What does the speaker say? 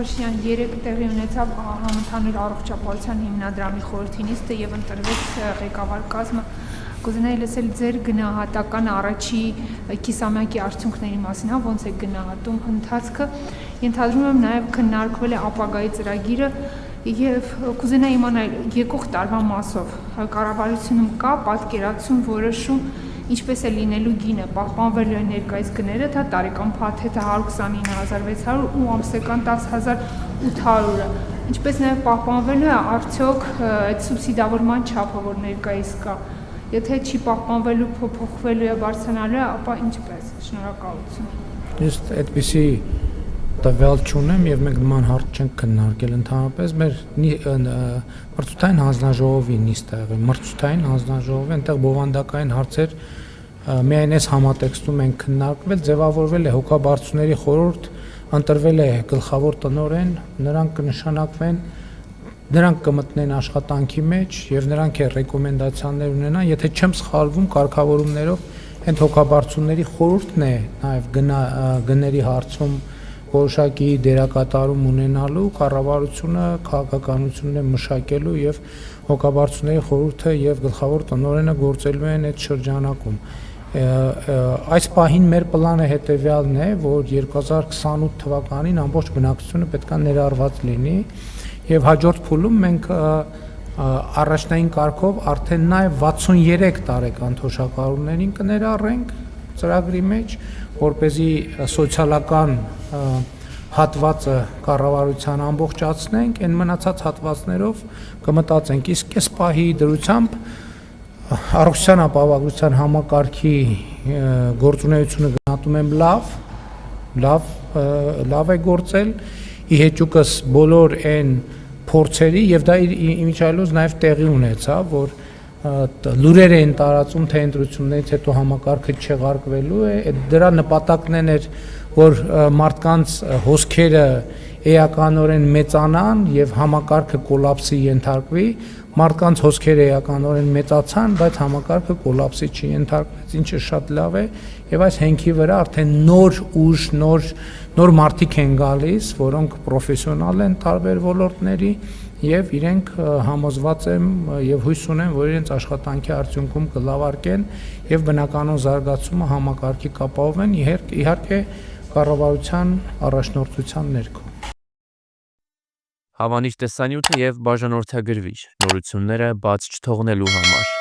Փաշինյան 3 տեղի ունեցավ համընդհանուր առողջապահության հիմնադրամի խորհրդի նիստը եւ ընտրվեց ղեկավար կազմը։ Կուզենայի լսել ձեր գնահատական առաջի կիսամյակի արդյունքների մասին, ոնց է գնահատում ընթացքը։ Ենթադրում եմ նաեւ քննարկվել է ապագայի ծրագիրը եւ կուզենայի իմանալ եկող տարվա մասով կառավարությունում կա պատկերացում, որոշում ինչպես է լինելու գինը, պահպանվելու են ներկայիս գները, դա տարեկան փաթեթը 129,600 ու ամսական 10,800-ը, ինչպես նաև պահպանվելու է արդյոք այդ սուբսիդավորման չափը, որ ներկայիս կա, եթե չի պահպանվելու, փոփոխվելու է, բարձրանալու է, ապա ինչպես, շնորհակալություն։ Ես այդպիսի տվյալ չունեմ եւ մենք նման հարց չենք քննարկել ընդհանրապես մեր մրցութային հանձնաժողովի նիստը եղել մրցութային հանձնաժողովի այնտեղ բովանդակային հարցեր միայն այս համատեքստում են քննարկվել ձևավորվել է հոգաբարձուների խորհուրդ ընտրվել է գլխավոր տնօրեն նրանք կնշանակվեն նրանք կմտնեն աշխատանքի մեջ եւ նրանք է ռեկոմենդացիաներ ունենան եթե չեմ սխալվում կարգավորումներով այդ հոգաբարձուների խորհուրդն է նաեւ գների հարցում որոշակի դերակատարում ունենալու կառավարությունը քաղաքականությունն է մշակելու եւ հոգաբարձուների խորհուրդը եւ գլխավոր տնօրենը գործելու են այդ շրջանակում այս պահին մեր պլանը հետեւյալն է որ 2028 թվականին ամբողջ բնակչությունը պետք է ներառված լինի եւ հաջորդ փուլում մենք առաջնային կարգով արդեն նաեւ 63 տարեկան թոշակառուներին կներառենք ծրագրի մեջ որպեսզի սոցիալական հատվածը կառավարության ամբողջացնենք, այն մնացած հատվածներով կմտածենք, իսկ այս պահի դրությամբ առողջության ապահովության համակարգի գործունեությունը գնահատում եմ լավ է գործել, իհեճուկս բոլոր այն փորձերի եւ դա իմիջիայլոց նաեւ տեղի ունեցավ, որ լուրեր էին տարածում թե ընտրություններից հետո համակարգը չեղարկվելու է դրա նպատակն էր որ մարդկանց հոսքերը էականորեն մեծանան եւ համակարգը կոլապսի ենթարկվի մարդկանց հոսքերը էականորեն մեծացան բայց համակարգը կոլապսի չենթարկվեց ինչը շատ լավ է եւ այս հենքի վրա արդեն նոր ուժ նոր մարդիկ են գալիս որոնք պրոֆեսիոնալ են տարբեր ոլորտների եւ իրենք համոզված եմ եւ հույս ունեմ որ իրենց աշխատանքի արդյունքում կլավարկեն եւ բնականon զարգացումը համակարգի կապահովեն իհարկե կառավարության առաջնորդության ներքո Հավանիչ տեսանյութը եւ բաժանորդագրվիչ նորությունները բաց չթողնելու համար